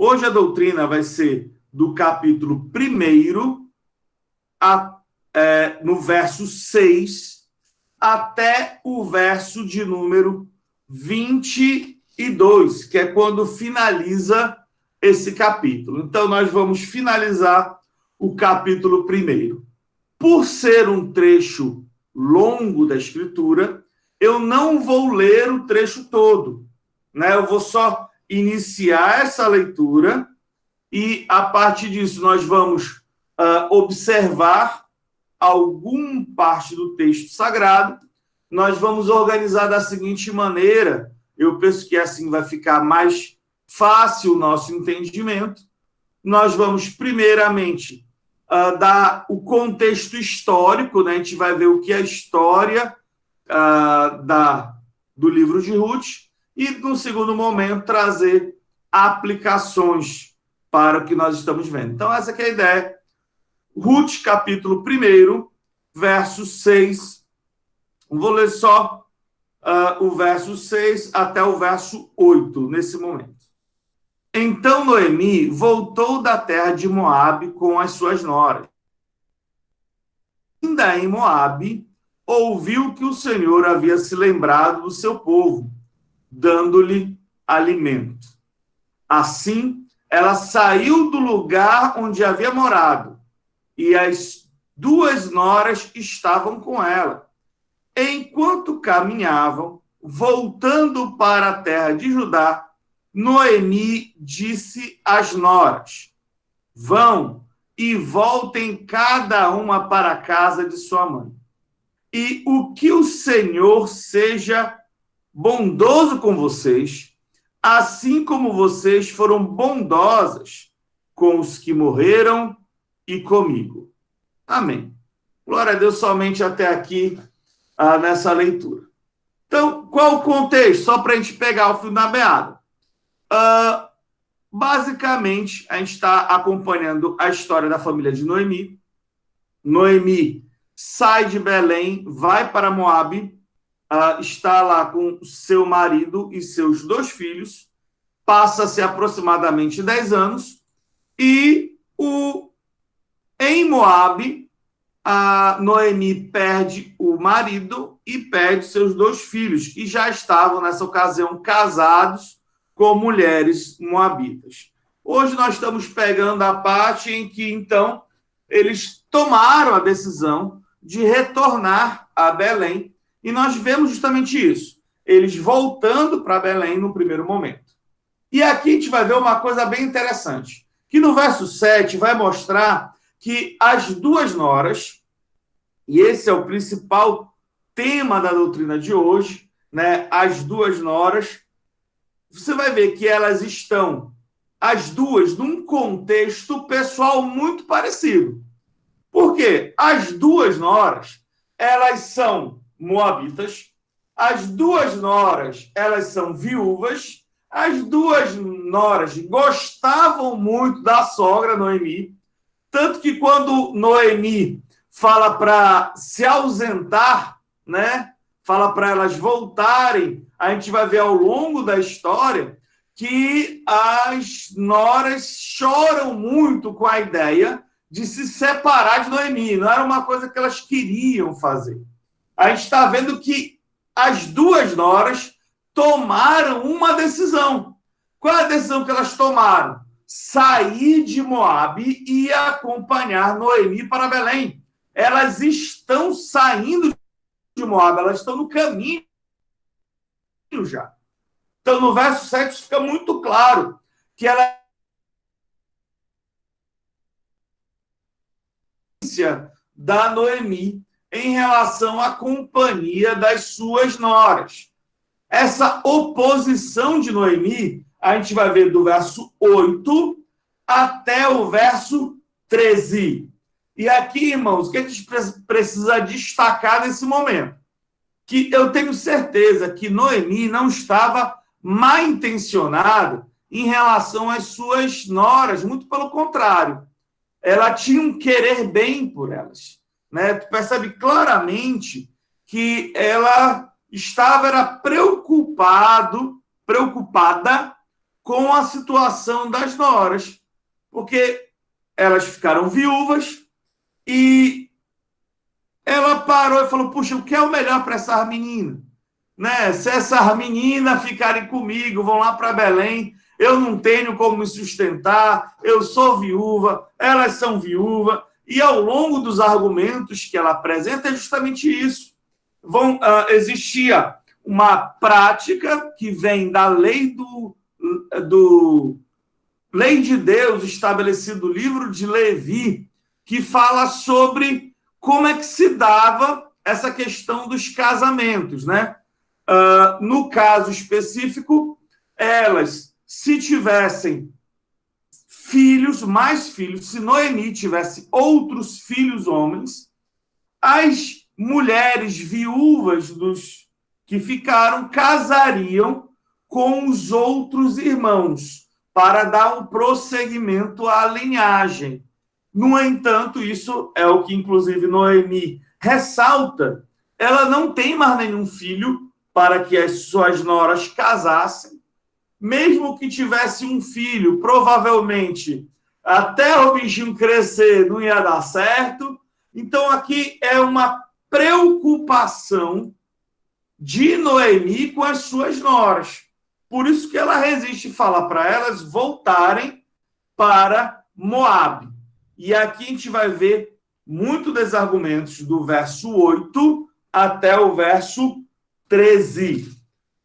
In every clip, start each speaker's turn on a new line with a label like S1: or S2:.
S1: Hoje a doutrina vai ser do capítulo 1 no verso 6 até o verso de número 22, que é quando finaliza esse capítulo. Então, nós vamos finalizar o capítulo 1. Por ser um trecho longo da Escritura, eu não vou ler o trecho todo, né? Eu vou só iniciar essa leitura e, a partir disso, nós vamos observar alguma parte do texto sagrado. Nós vamos organizar da seguinte maneira, eu penso que assim vai ficar mais fácil o nosso entendimento. Nós vamos, primeiramente, dar o contexto histórico, né? A gente vai ver o que é a história do livro de Ruth, e, no segundo momento, trazer aplicações para o que nós estamos vendo. Então, essa aqui é a ideia. Ruth, capítulo 1, verso 6. Vou ler só o verso 6 até o verso 8, nesse momento. Então Noemi voltou da terra de Moabe com as suas noras. Ainda em Moabe, ouviu que o Senhor havia se lembrado do seu povo, dando-lhe alimento. Assim, ela saiu do lugar onde havia morado, e as duas noras estavam com ela. Enquanto caminhavam, voltando para a terra de Judá, Noemi disse às noras: vão e voltem cada uma para a casa de sua mãe. E o que o Senhor seja bondoso com vocês, assim como vocês foram bondosas com os que morreram e comigo. Amém. Glória a Deus, somente até aqui nessa leitura. Então, qual o contexto? Só para a gente pegar o fio da meada. Basicamente, a gente está acompanhando a história da família de Noemi. Noemi sai de Belém, vai para Moabe, está lá com seu marido e seus 2 filhos, passa-se aproximadamente 10 anos, e em Moabe, a Noemi perde o marido e perde seus 2 filhos, que já estavam, nessa ocasião, casados com mulheres moabitas. Hoje nós estamos pegando a parte em que, então, eles tomaram a decisão de retornar a Belém, e nós vemos justamente isso, eles voltando para Belém no primeiro momento. E aqui a gente vai ver uma coisa bem interessante, que no verso 7 vai mostrar que as 2 noras, e esse é o principal tema da doutrina de hoje, né? As 2 noras, você vai ver que elas estão, as duas, num contexto pessoal muito parecido. Por quê? As 2 noras, elas são moabitas, as 2 noras, elas são viúvas, as 2 noras gostavam muito da sogra Noemi, tanto que quando Noemi fala para se ausentar, né? Fala para elas voltarem, a gente vai ver ao longo da história que as noras choram muito com a ideia de se separar de Noemi. Não era uma coisa que elas queriam fazer. A gente está vendo que as 2 noras tomaram uma decisão. Qual é a decisão que elas tomaram? Sair de Moabe e acompanhar Noemi para Belém. Elas estão saindo de Moabe, elas estão no caminho já. Então, no verso 7 fica muito claro que ela da Noemi em relação à companhia das suas noras. Essa oposição de Noemi, a gente vai ver do verso 8 até o verso 13. E aqui, irmãos, o que a gente precisa destacar nesse momento? Que eu tenho certeza que Noemi não estava mal intencionada em relação às suas noras, muito pelo contrário. Ela tinha um querer bem por elas. Né? Tu percebe claramente que ela estava preocupada com a situação das noras, porque elas ficaram viúvas e ela parou e falou: puxa, o que é o melhor para essas meninas? Né? Se essas meninas ficarem comigo, vão lá para Belém, eu não tenho como me sustentar, eu sou viúva, elas são viúvas, e ao longo dos argumentos que ela apresenta é justamente isso. Existia uma prática que vem da lei lei de Deus estabelecida no livro de Levi, que fala sobre como é que se dava essa questão dos casamentos, né? No caso específico, elas, se tivessem filhos, mais filhos, se Noemi tivesse outros filhos homens, as mulheres viúvas dos que ficaram casariam com os outros irmãos para dar um prosseguimento à linhagem. No entanto, isso é o que, inclusive, Noemi ressalta. Ela não tem mais nenhum filho para que as suas noras casassem. Mesmo que tivesse um filho, provavelmente, até o bichinho crescer, não ia dar certo. Então, aqui é uma preocupação de Noemi com as suas noras. Por isso que ela resiste e fala para elas voltarem para Moabe. E aqui a gente vai ver muito dos argumentos do verso 8 até o verso 13.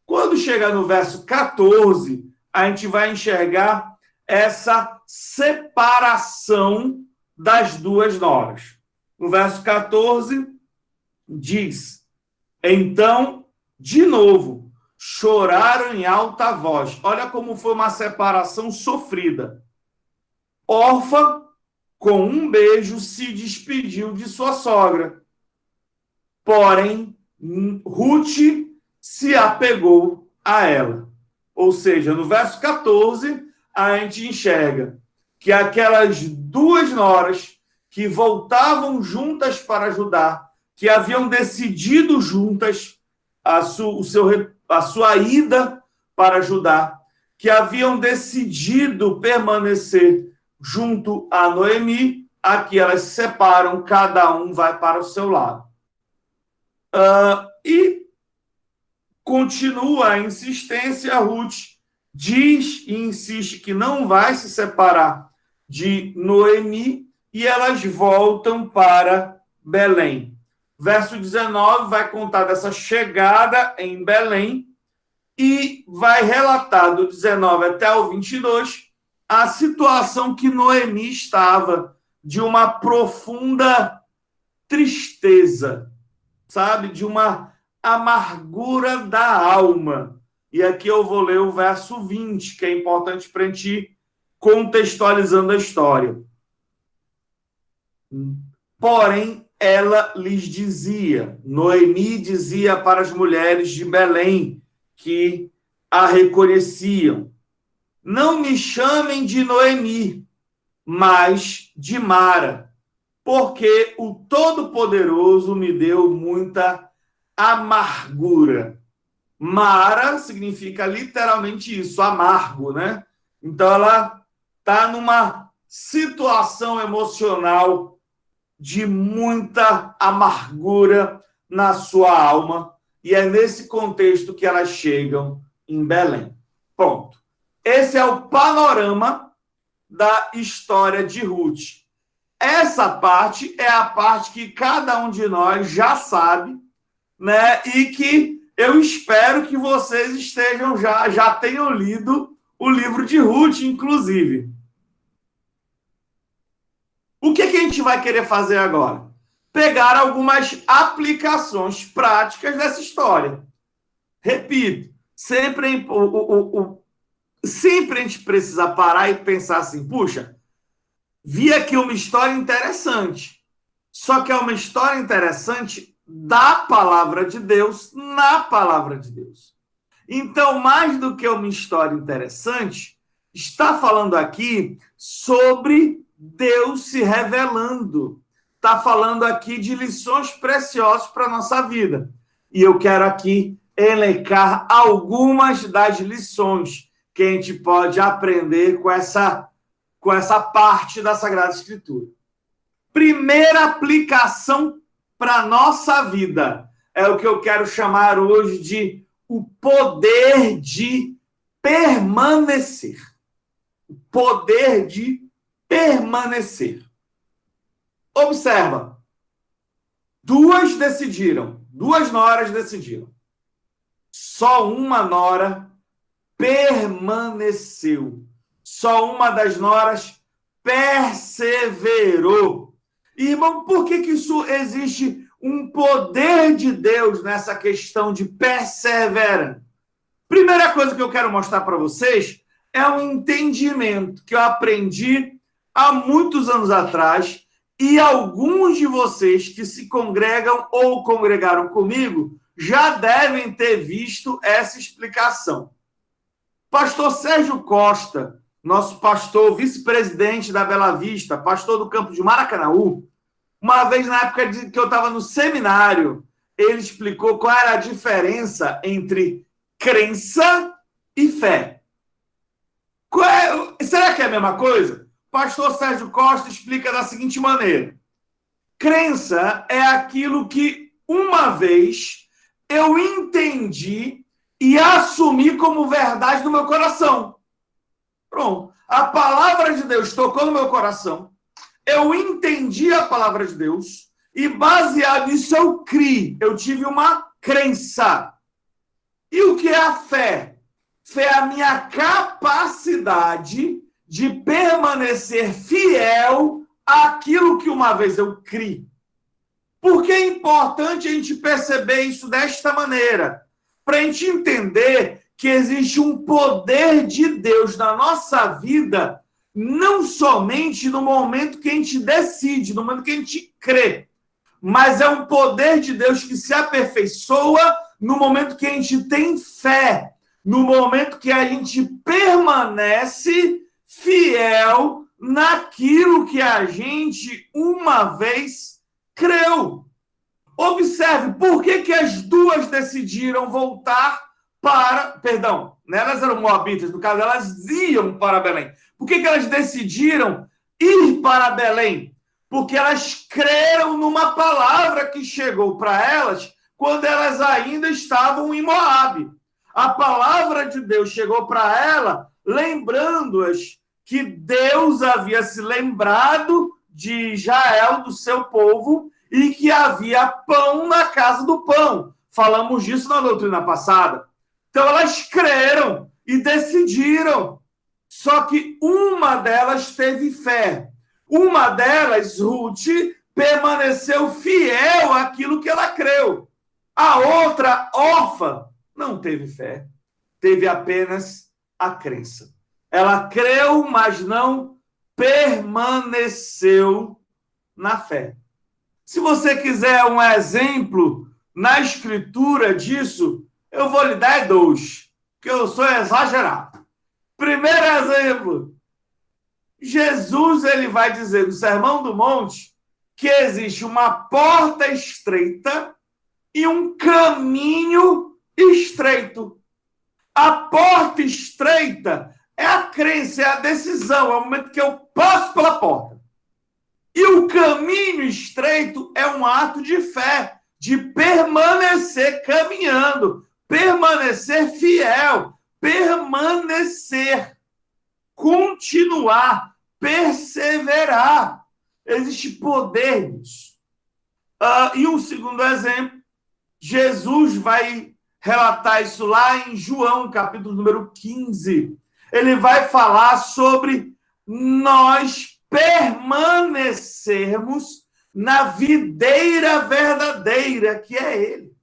S1: Quando chegar no verso 14, a gente vai enxergar essa separação das duas noras. No verso 14, diz: então, de novo, choraram em alta voz. Olha como foi uma separação sofrida. Orfa, com um beijo, se despediu de sua sogra. Porém, Ruth se apegou a ela. Ou seja, no verso 14, a gente enxerga que aquelas duas noras que voltavam juntas para ajudar, que haviam decidido juntas a sua ida para ajudar, que haviam decidido permanecer junto a Noemi, aqui elas se separam, cada um vai para o seu lado. E continua a insistência, Ruth diz e insiste que não vai se separar de Noemi e elas voltam para Belém. Verso 19 vai contar dessa chegada em Belém e vai relatar do 19 até o 22 a situação que Noemi estava, de uma profunda tristeza, sabe? De uma amargura da alma. E aqui eu vou ler o verso 20, que é importante para a gente ir contextualizando a história. Porém, ela lhes dizia, Noemi dizia para as mulheres de Belém que a reconheciam: não me chamem de Noemi, mas de Mara, porque o Todo-Poderoso me deu muita amargura. Mara significa literalmente isso, amargo, né? Então ela está numa situação emocional de muita amargura na sua alma, e é nesse contexto que elas chegam em Belém. Ponto. Esse é o panorama da história de Ruth. Essa parte é a parte que cada um de nós já sabe, né? E que eu espero que vocês estejam já tenham lido o livro de Ruth, inclusive. O que a gente vai querer fazer agora? Pegar algumas aplicações práticas dessa história. Repito, sempre a gente precisa parar e pensar assim: puxa, vi aqui uma história interessante. Só que é uma história interessante da palavra de Deus, na palavra de Deus. Então, mais do que uma história interessante, está falando aqui sobre Deus se revelando. Está falando aqui de lições preciosas para a nossa vida. E eu quero aqui elencar algumas das lições que a gente pode aprender com essa parte da Sagrada Escritura. Primeira aplicação para a nossa vida é o que eu quero chamar hoje de o poder de permanecer. O poder de permanecer. Observa. Duas noras decidiram. Só uma nora permaneceu. Só uma das noras perseverou. Irmão, por que isso existe um poder de Deus nessa questão de perseverar? Primeira coisa que eu quero mostrar para vocês é um entendimento que eu aprendi há muitos anos atrás e alguns de vocês que se congregam ou congregaram comigo já devem ter visto essa explicação. Pastor Sérgio Costa, nosso pastor, vice-presidente da Bela Vista, pastor do campo de Maracanaú, uma vez na época que eu estava no seminário, ele explicou qual era a diferença entre crença e fé. Será que é a mesma coisa? Pastor Sérgio Costa explica da seguinte maneira. Crença é aquilo que uma vez eu entendi e assumi como verdade no meu coração. Pronto. A palavra de Deus tocou no meu coração. Eu entendi a palavra de Deus e, baseado nisso, eu criei. Eu tive uma crença. E o que é a fé? Fé é a minha capacidade de permanecer fiel àquilo que uma vez eu criei. Por que é importante a gente perceber isso desta maneira? Para a gente entender que existe um poder de Deus na nossa vida, não somente no momento que a gente decide, no momento que a gente crê, mas é um poder de Deus que se aperfeiçoa no momento que a gente tem fé, no momento que a gente permanece fiel naquilo que a gente uma vez creu. Observe, por que as duas decidiram voltar para... Perdão, elas eram moabitas, no caso, elas iam para Belém. Por que elas decidiram ir para Belém? Porque elas creram numa palavra que chegou para elas quando elas ainda estavam em Moabe. A palavra de Deus chegou para ela, lembrando-as que Deus havia se lembrado de Israel, do seu povo, e que havia pão na casa do pão. Falamos disso na doutrina passada. Então, elas creram e decidiram. Só que uma delas teve fé. Uma delas, Ruth, permaneceu fiel àquilo que ela creu. A outra, Orfa, não teve fé. Teve apenas a crença. Ela creu, mas não permaneceu na fé. Se você quiser um exemplo na escritura disso, eu vou lhe dar dois, porque eu sou exagerado. Primeiro exemplo, Jesus ele vai dizer no Sermão do Monte que existe uma porta estreita e um caminho estreito. A porta estreita é a crença, é a decisão, é o momento que eu passo pela porta. E o caminho estreito é um ato de fé, de permanecer caminhando, permanecer fiel, permanecer, continuar, perseverar. Existe poder nisso. E um segundo exemplo, Jesus vai relatar isso lá em João, capítulo número 15. Ele vai falar sobre nós permanecermos na videira verdadeira, que é ele.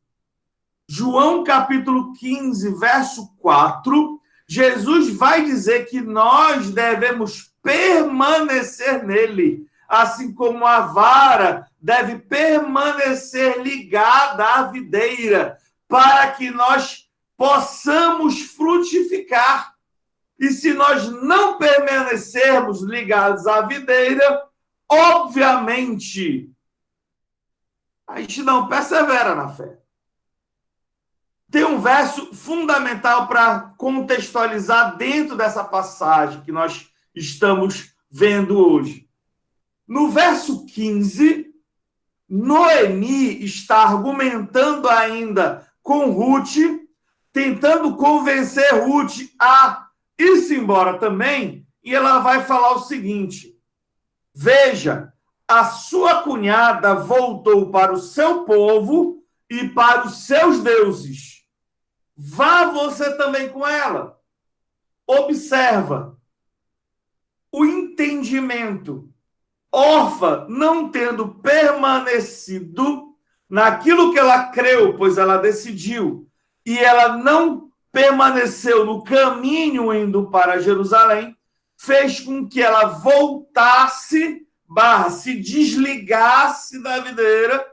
S1: João capítulo 15, verso 4, Jesus vai dizer que nós devemos permanecer nele, assim como a vara deve permanecer ligada à videira, para que nós possamos frutificar. E se nós não permanecermos ligados à videira, obviamente, a gente não persevera na fé. tem um verso fundamental para contextualizar dentro dessa passagem que nós estamos vendo hoje. No verso 15, Noemi está argumentando ainda com Ruth, tentando convencer Ruth a ir-se embora também, e ela vai falar o seguinte: veja, a sua cunhada voltou para o seu povo e para os seus deuses. Vá você também com ela. Observa o entendimento. Orfa, não tendo permanecido naquilo que ela creu, pois ela decidiu, e ela não permaneceu no caminho indo para Jerusalém, fez com que ela voltasse, se desligasse da videira,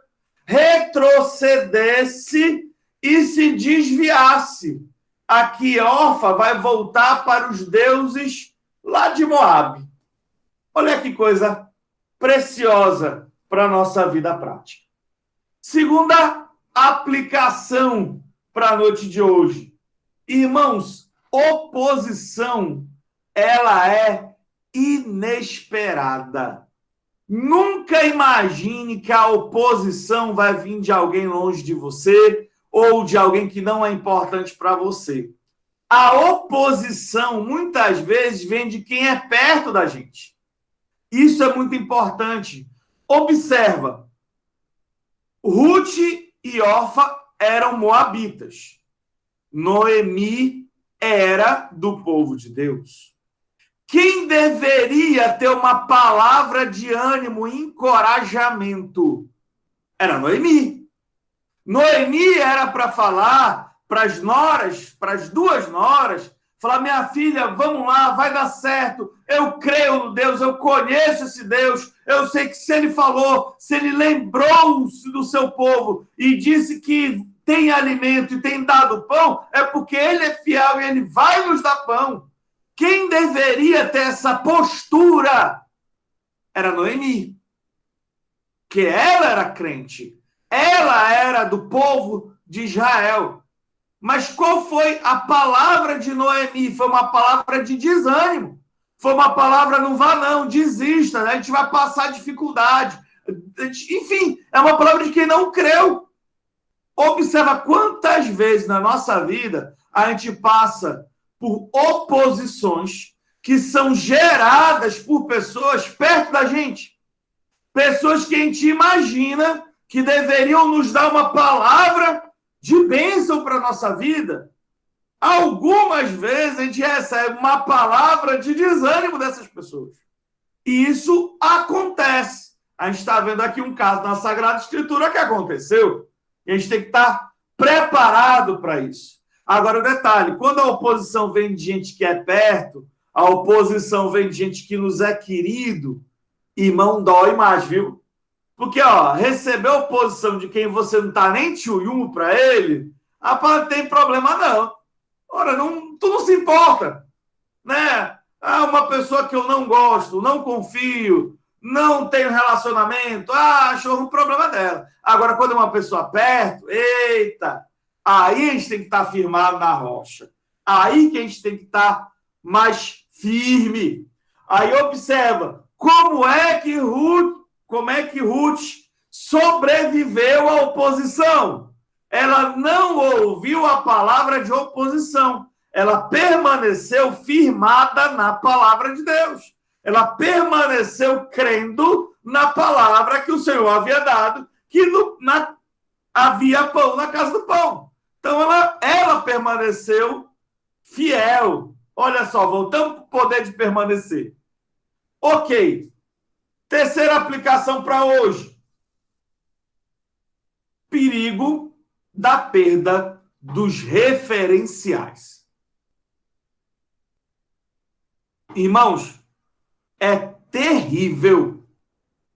S1: retrocedesse e se desviasse. Aqui, Orfa vai voltar para os deuses lá de Moabe. Olha que coisa preciosa para a nossa vida prática. Segunda aplicação para a noite de hoje. Irmãos, oposição, ela é inesperada. Nunca imagine que a oposição vai vir de alguém longe de você ou de alguém que não é importante para você. A oposição, muitas vezes, vem de quem é perto da gente. Isso é muito importante. Observa, Ruth e Orfa eram moabitas. Noemi era do povo de Deus. Quem deveria ter uma palavra de ânimo e encorajamento era Noemi. Noemi era para falar para as noras, para as duas noras, falar: minha filha, vamos lá, vai dar certo. Eu creio no Deus, eu conheço esse Deus. Eu sei que se ele falou, se ele lembrou-se do seu povo e disse que tem alimento e tem dado pão, é porque ele é fiel e ele vai nos dar pão. Quem deveria ter essa postura era Noemi, que ela era crente. Ela era do povo de Israel. Mas qual foi a palavra de Noemi? Foi uma palavra de desânimo. Foi uma palavra: não vá não, desista, né? A gente vai passar dificuldade. Enfim, é uma palavra de quem não creu. Observa quantas vezes na nossa vida a gente passa por oposições que são geradas por pessoas perto da gente. Pessoas que a gente imagina que deveriam nos dar uma palavra de bênção para a nossa vida. Algumas vezes a gente recebe uma palavra de desânimo dessas pessoas. E isso acontece. A gente está vendo aqui um caso na Sagrada Escritura que aconteceu. E a gente tem que estar preparado para isso. Agora, o detalhe: quando a oposição vem de gente que é perto, a oposição vem de gente que nos é querido, irmão, dói mais, viu? Porque, receber oposição de quem você não está nem tchuyum para ele, rapaz, não tem problema não. Ora, não, tu não se importa, né? Uma pessoa que eu não gosto, não confio, não tenho relacionamento, acho um problema dela. Agora, quando é uma pessoa perto, eita, aí a gente tem que estar firmado na rocha. Aí que a gente tem que estar mais firme. Aí observa, como é que Ruth sobreviveu à oposição? Ela não ouviu a palavra de oposição. Ela permaneceu firmada na palavra de Deus. Ela permaneceu crendo na palavra que o Senhor havia dado, que havia pão na casa do pão. Então, ela permaneceu fiel. Olha só, voltamos para o poder de permanecer. Ok. Terceira aplicação para hoje. Perigo da perda dos referenciais. Irmãos, é terrível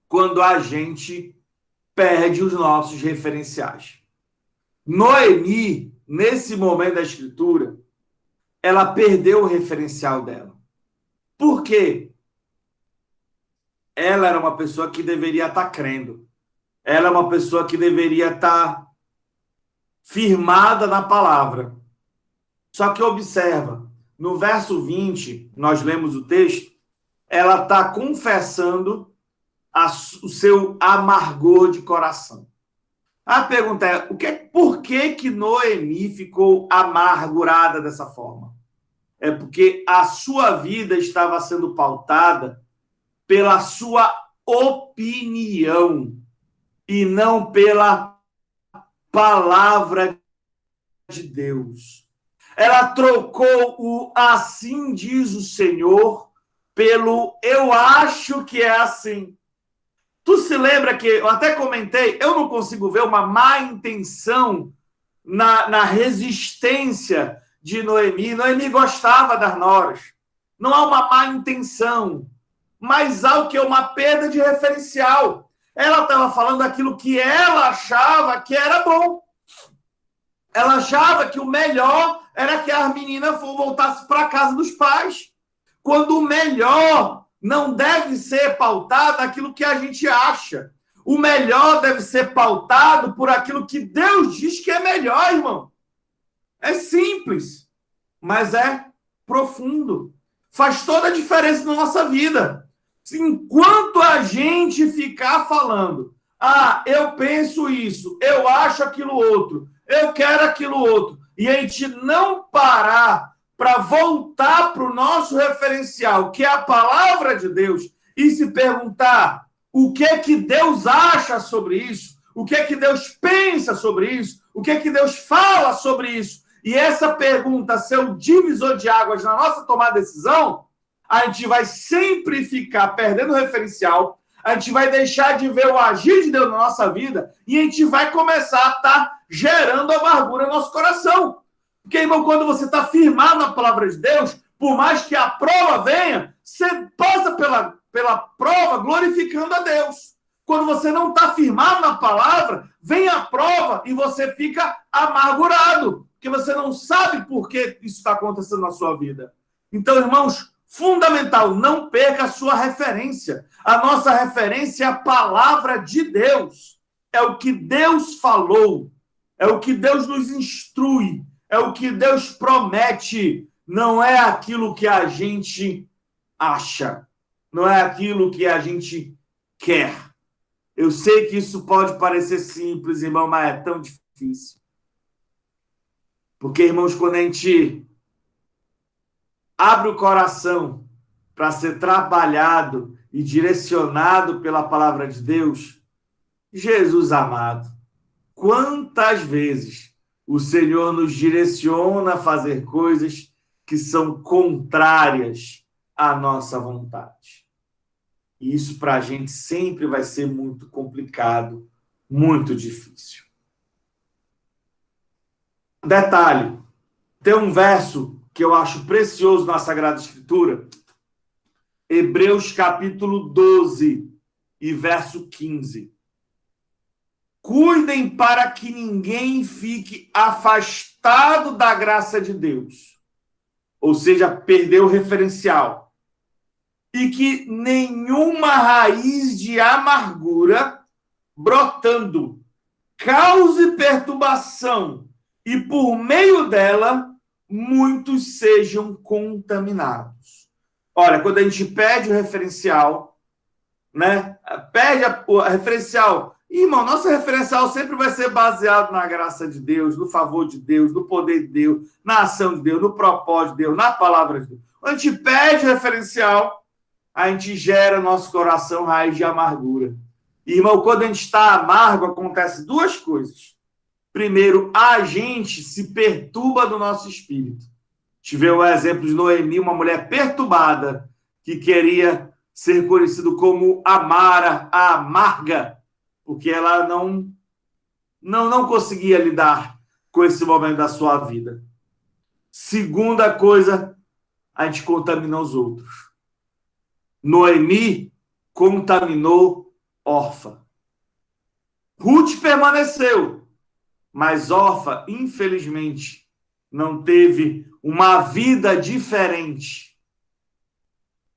S1: quando a gente perde os nossos referenciais. Noemi, nesse momento da Escritura, ela perdeu o referencial dela. Por quê? Ela era uma pessoa que deveria estar crendo. Ela é uma pessoa que deveria estar firmada na palavra. Só que observa, no verso 20, nós lemos o texto, ela está confessando o seu amargor de coração. A pergunta é, por que Noemi ficou amargurada dessa forma? É porque a sua vida estava sendo pautada pela sua opinião e não pela palavra de Deus. Ela trocou o assim diz o Senhor pelo eu acho que é assim. Tu se lembra que eu até comentei, eu não consigo ver uma má intenção na resistência de Noemi. Noemi gostava das noras. Não há uma má intenção, mas há o que? Uma perda de referencial. Ela estava falando aquilo que ela achava que era bom. Ela achava que o melhor era que as meninas voltassem para a casa dos pais. Quando o melhor não deve ser pautado naquilo que a gente acha. O melhor deve ser pautado por aquilo que Deus diz que é melhor, irmão. É simples, mas é profundo. Faz toda a diferença na nossa vida. Enquanto a gente ficar falando, eu penso isso, eu acho aquilo outro, eu quero aquilo outro, e a gente não parar para voltar para o nosso referencial, que é a palavra de Deus, e se perguntar o que Deus acha sobre isso, o que Deus pensa sobre isso, o que Deus fala sobre isso, e essa pergunta ser o divisor de águas na nossa tomada de decisão, a gente vai sempre ficar perdendo o referencial, a gente vai deixar de ver o agir de Deus na nossa vida e a gente vai começar a estar gerando amargura no nosso coração. Porque, irmão, quando você está firmado na palavra de Deus, por mais que a prova venha, você passa pela prova glorificando a Deus. Quando você não está firmado na palavra, vem a prova e você fica amargurado, porque você não sabe por que isso está acontecendo na sua vida. Então, irmãos, fundamental, não perca a sua referência. A nossa referência é a palavra de Deus. É o que Deus falou, é o que Deus nos instrui, é o que Deus promete, não é aquilo que a gente acha, não é aquilo que a gente quer. Eu sei que isso pode parecer simples, irmão, mas é tão difícil. Porque, irmãos, quando a gente abre o coração para ser trabalhado e direcionado pela palavra de Deus, Jesus amado, quantas vezes o Senhor nos direciona a fazer coisas que são contrárias à nossa vontade. E isso para a gente sempre vai ser muito complicado, muito difícil. Detalhe, tem um verso que eu acho precioso na Sagrada Escritura, Hebreus capítulo 12 e verso 15. Cuidem para que ninguém fique afastado da graça de Deus, ou seja, perdeu o referencial, e que nenhuma raiz de amargura brotando cause perturbação, e por meio dela muitos sejam contaminados. Olha, quando a gente perde o referencial, né? Perde o referencial. Irmão, nosso referencial sempre vai ser baseado na graça de Deus, no favor de Deus, no poder de Deus, na ação de Deus, no propósito de Deus, na palavra de Deus. Quando a gente perde o referencial, a gente gera no nosso coração raiz de amargura. Irmão, quando a gente está amargo, acontece duas coisas. Primeiro, a gente se perturba do nosso espírito. Tivemos o exemplo de Noemi, uma mulher perturbada, que queria ser conhecido como Amara, a amarga, porque ela não conseguia lidar com esse momento da sua vida. Segunda coisa, a gente contamina os outros. Noemi contaminou Orfa. Ruth permaneceu, mas Orfa, infelizmente, não teve uma vida diferente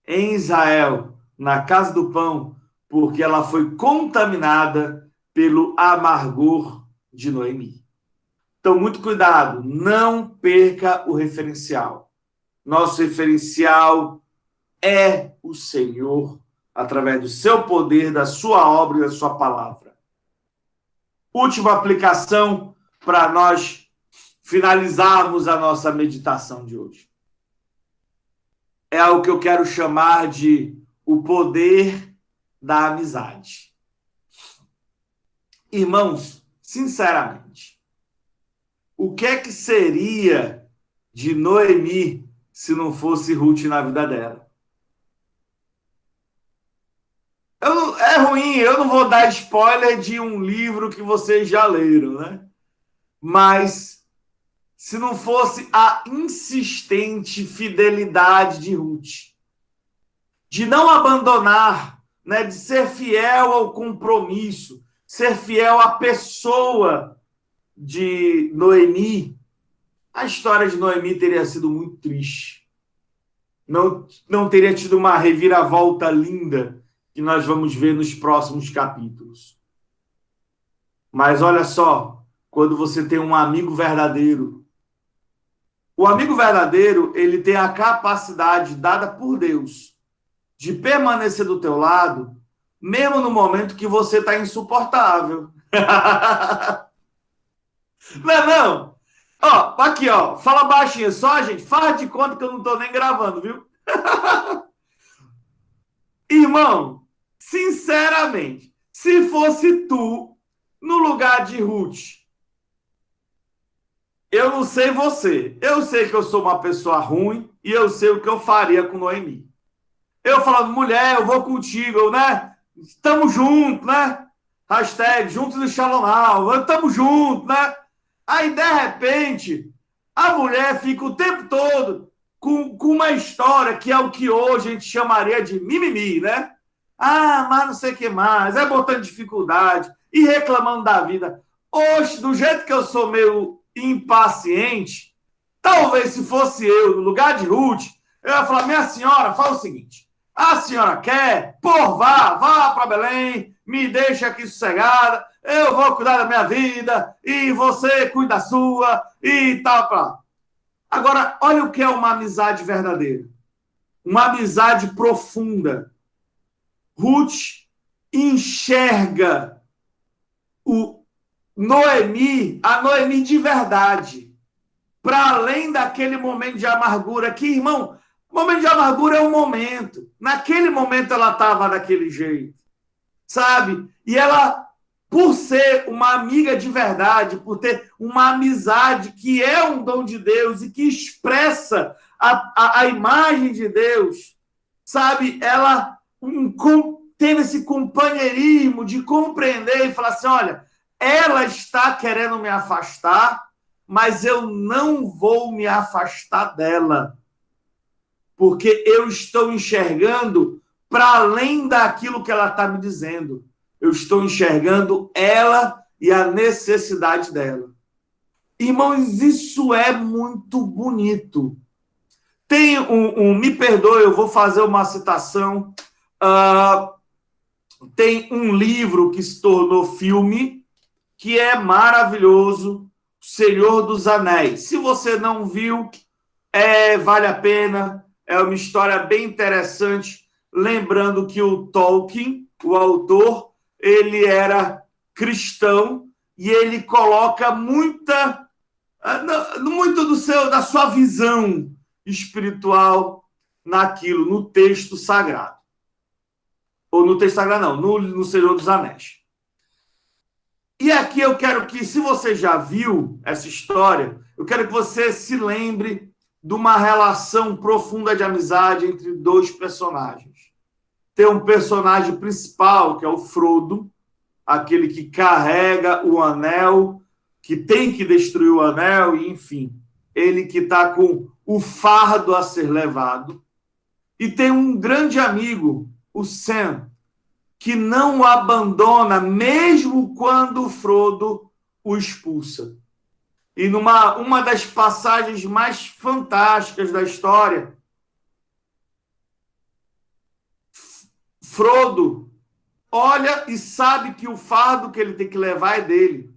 S1: em Israel, na casa do pão, porque ela foi contaminada pelo amargor de Noemi. Então, muito cuidado, não perca o referencial. Nosso referencial é o Senhor, através do seu poder, da sua obra e da sua palavra. Última aplicação para nós finalizarmos a nossa meditação de hoje. É o que eu quero chamar de o poder da amizade. Irmãos, sinceramente, o que é que seria de Noemi se não fosse Ruth na vida dela? É ruim, eu não vou dar spoiler de um livro que vocês já leram, né? Mas se não fosse a insistente fidelidade de Ruth, de não abandonar, né, de ser fiel ao compromisso, ser fiel à pessoa de Noemi, a história de Noemi teria sido muito triste. Não teria tido uma reviravolta linda que nós vamos ver nos próximos capítulos. Mas olha só, quando você tem um amigo verdadeiro, o amigo verdadeiro, ele tem a capacidade dada por Deus de permanecer do teu lado, mesmo no momento que você está insuportável. Não, não. Ó, aqui, ó, fala baixinho só, gente, faz de conta que eu não estou nem gravando, viu? Irmão, sinceramente, se fosse tu no lugar de Ruth, eu não sei você, eu sei que eu sou uma pessoa ruim e eu sei o que eu faria com Noemi. Eu falando, mulher, eu vou contigo, né? Tamo junto, né? Hashtag juntos e Shalom, tamo junto, né? Aí, de repente, a mulher fica o tempo todo com uma história que é o que hoje a gente chamaria de mimimi, né? Ah, mas não sei o que mais, é botando dificuldade e reclamando da vida. Hoje, do jeito que eu sou meio impaciente, talvez se fosse eu, no lugar de Ruth, eu ia falar, minha senhora, fala o seguinte, a senhora quer? Pô, vá para Belém, me deixa aqui sossegada, eu vou cuidar da minha vida, e você cuida da sua, e tal, pra. Agora, olha o que é uma amizade verdadeira. Uma amizade profunda. Ruth enxerga o Noemi, a Noemi de verdade, para além daquele momento de amargura que, irmão, momento de amargura é um momento. Naquele momento ela estava daquele jeito, sabe? E ela, por ser uma amiga de verdade, por ter uma amizade que é um dom de Deus e que expressa a imagem de Deus, sabe? Ela teve esse companheirismo de compreender e falar assim, olha, ela está querendo me afastar, mas eu não vou me afastar dela, porque eu estou enxergando para além daquilo que ela está me dizendo. Eu estou enxergando ela e a necessidade dela. Irmãos, isso é muito bonito. Tem me perdoe, eu vou fazer uma citação. Tem um livro que se tornou filme, que é maravilhoso, Senhor dos Anéis. Se você não viu, vale a pena, é uma história bem interessante, lembrando que o Tolkien, o autor, ele era cristão e ele coloca muito da sua visão espiritual naquilo, no texto sagrado. Ou no texto sagrado, não, no Senhor dos Anéis. E aqui eu quero que, se você já viu essa história, eu quero que você se lembre de uma relação profunda de amizade entre dois personagens. Tem um personagem principal, que é o Frodo, aquele que carrega o anel, que tem que destruir o anel, e enfim, ele que está com o fardo a ser levado. E tem um grande amigo, o Sam, que não o abandona, mesmo quando o Frodo o expulsa. E uma das passagens mais fantásticas da história, Frodo olha e sabe que o fardo que ele tem que levar é dele.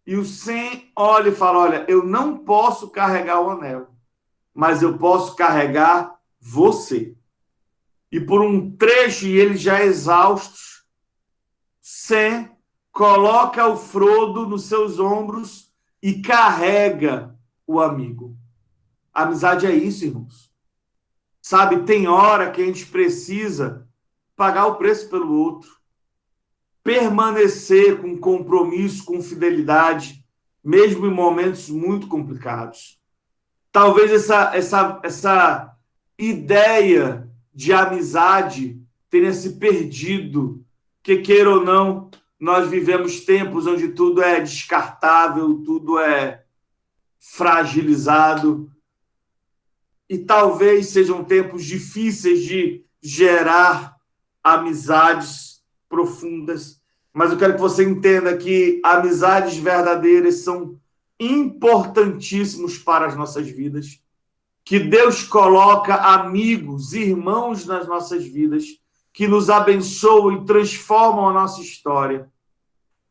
S1: E o Sem olha e fala: olha, eu não posso carregar o anel, mas eu posso carregar você. E por um trecho, e eles já exaustos, Sem coloca o Frodo nos seus ombros e carrega o amigo. A amizade é isso, irmãos. Sabe, tem hora que a gente precisa pagar o preço pelo outro, permanecer com compromisso, com fidelidade, mesmo em momentos muito complicados. Talvez essa ideia de amizade tenha se perdido, que queira ou não, nós vivemos tempos onde tudo é descartável, tudo é fragilizado, e talvez sejam tempos difíceis de gerar amizades profundas, mas eu quero que você entenda que amizades verdadeiras são importantíssimos para as nossas vidas, que Deus coloca amigos, irmãos nas nossas vidas, que nos abençoam e transformam a nossa história.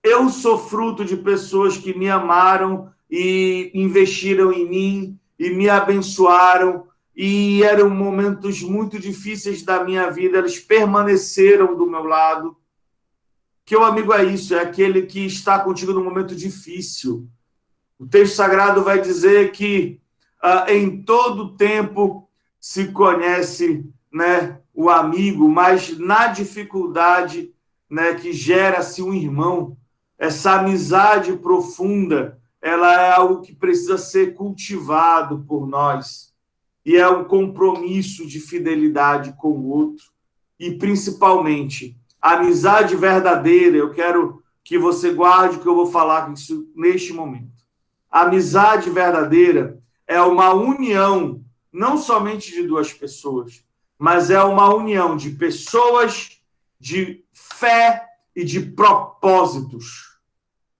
S1: Eu sou fruto de pessoas que me amaram e investiram em mim e me abençoaram, e eram momentos muito difíceis da minha vida, eles permaneceram do meu lado. Que o amigo é isso, é aquele que está contigo no momento difícil. O texto sagrado vai dizer que em todo tempo se conhece, né, o amigo, mas na dificuldade, né, que gera-se um irmão. Essa amizade profunda, ela é algo que precisa ser cultivado por nós. E é um compromisso de fidelidade com o outro. E, principalmente, a amizade verdadeira, eu quero que você guarde o que eu vou falar isso neste momento. A amizade verdadeira é uma união, não somente de duas pessoas, mas é uma união de pessoas, de fé e de propósitos.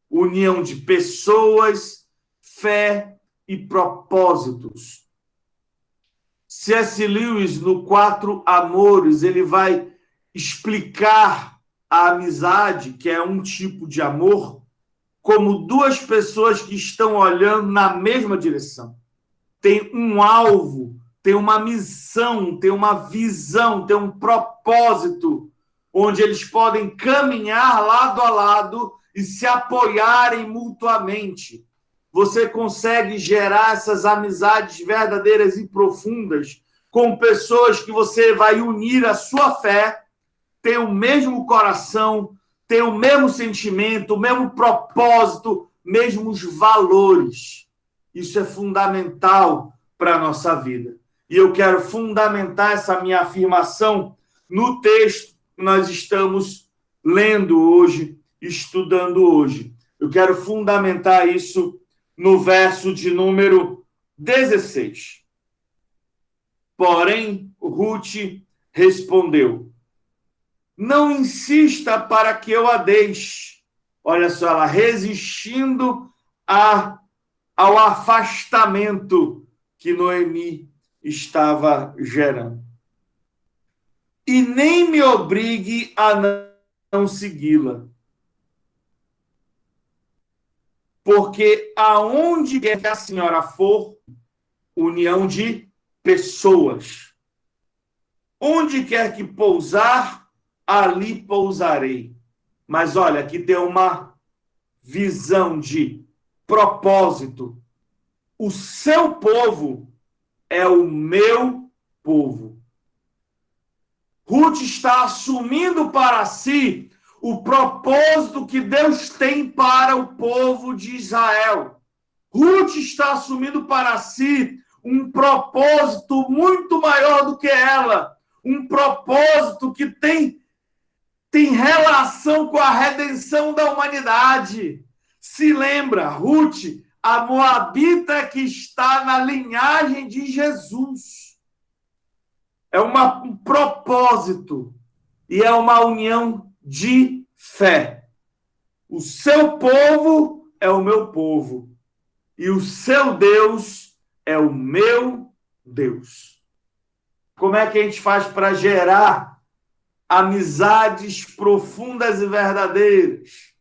S1: União de pessoas, fé e propósitos. C.S. Lewis, no Quatro Amores, ele vai explicar a amizade, que é um tipo de amor, como duas pessoas que estão olhando na mesma direção. Tem um alvo, tem uma missão, tem uma visão, tem um propósito, onde eles podem caminhar lado a lado e se apoiarem mutuamente. Você consegue gerar essas amizades verdadeiras e profundas com pessoas que você vai unir a sua fé, tem o mesmo coração, tem o mesmo sentimento, o mesmo propósito, mesmos valores. Isso é fundamental para a nossa vida. E eu quero fundamentar essa minha afirmação no texto que nós estamos lendo hoje, estudando hoje. Eu quero fundamentar isso no verso de número 16. Porém, Ruth respondeu: não insista para que eu a deixe. Olha só, ela resistindo ao afastamento que Noemi estava gerando. E nem me obrigue a não segui-la. Porque aonde quer que a senhora for, união de pessoas. Onde quer que pousar, ali pousarei. Mas olha, aqui tem uma visão de propósito. O seu povo é o meu povo. Ruth está assumindo para si o propósito que Deus tem para o povo de Israel. Ruth está assumindo para si um propósito muito maior do que ela, um propósito que tem relação com a redenção da humanidade. Se lembra, Ruth, a moabita que está na linhagem de Jesus. É um propósito e é uma união de fé. O seu povo é o meu povo e o seu Deus é o meu Deus. Como é que a gente faz para gerar amizades profundas e verdadeiras?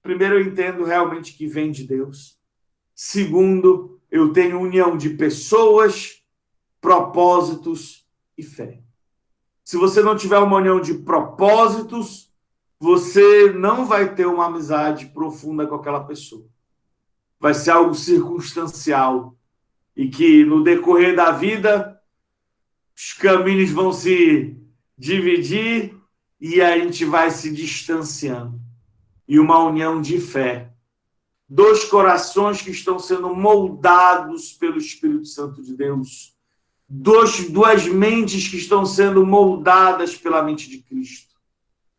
S1: Primeiro, eu entendo realmente que vem de Deus. Segundo, eu tenho união de pessoas, propósitos e fé. Se você não tiver uma união de propósitos, você não vai ter uma amizade profunda com aquela pessoa. Vai ser algo circunstancial e que no decorrer da vida os caminhos vão se dividir e a gente vai se distanciando. E uma união de fé. Dois corações que estão sendo moldados pelo Espírito Santo de Deus. Duas mentes que estão sendo moldadas pela mente de Cristo.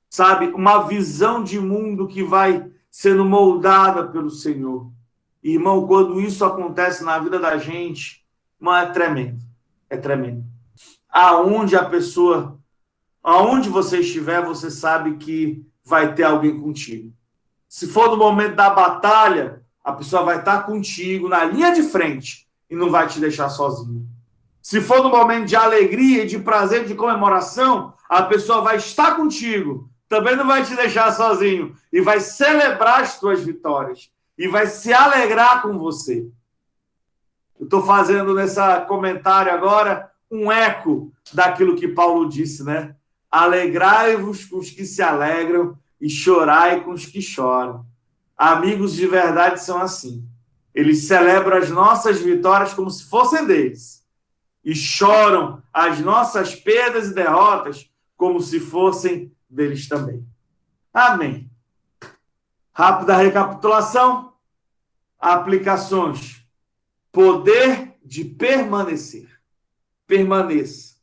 S1: Sabe? Uma visão de mundo que vai sendo moldada pelo Senhor. Irmão, quando isso acontece na vida da gente, irmão, é tremendo. É tremendo. Aonde você estiver, você sabe que vai ter alguém contigo. Se for no momento da batalha, a pessoa vai estar contigo na linha de frente e não vai te deixar sozinho. Se for no momento de alegria, de prazer, de comemoração, a pessoa vai estar contigo, também não vai te deixar sozinho e vai celebrar as tuas vitórias e vai se alegrar com você. Eu estou fazendo nesse comentário agora um eco daquilo que Paulo disse, né? Alegrai-vos com os que se alegram e chorai com os que choram. Amigos de verdade são assim. Eles celebram as nossas vitórias como se fossem deles. E choram as nossas perdas e derrotas como se fossem deles também. Amém. Rápida recapitulação. Aplicações. Poder de permanecer. Permaneça.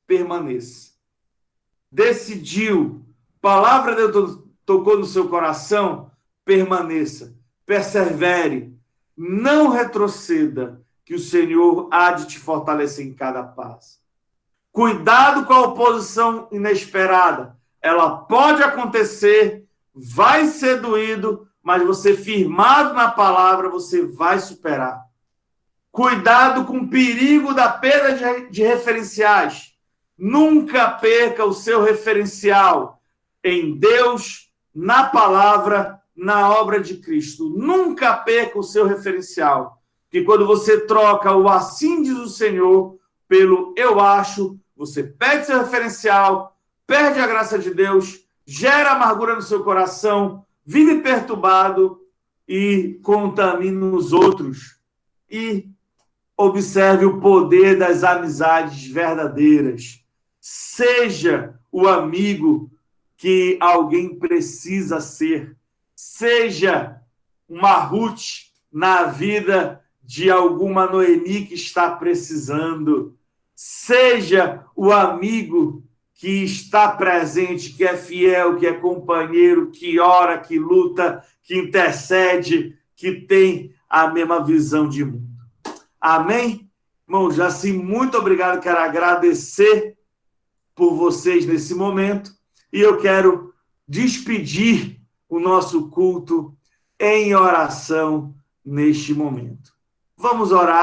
S1: Permaneça. Decidiu. Palavra de Deus tocou no seu coração. Permaneça. Persevere. Não retroceda, que o Senhor há de te fortalecer em cada passo. Cuidado com a oposição inesperada. Ela pode acontecer, vai ser doído, mas você firmado na palavra, você vai superar. Cuidado com o perigo da perda de referenciais. Nunca perca o seu referencial em Deus, na palavra, na obra de Cristo. Nunca perca o seu referencial. Porque quando você troca o assim diz o Senhor pelo eu acho, você perde seu referencial, perde a graça de Deus, gera amargura no seu coração, vive perturbado e contamina os outros. E observe o poder das amizades verdadeiras. Seja o amigo que alguém precisa ser. Seja uma Ruth na vida de alguma Noemi que está precisando. Seja o amigo que está presente, que é fiel, que é companheiro, que ora, que luta, que intercede, que tem a mesma visão de mundo. Amém? Irmão, Jaci, muito obrigado. Quero agradecer por vocês nesse momento. E eu quero despedir o nosso culto em oração neste momento. Vamos orar.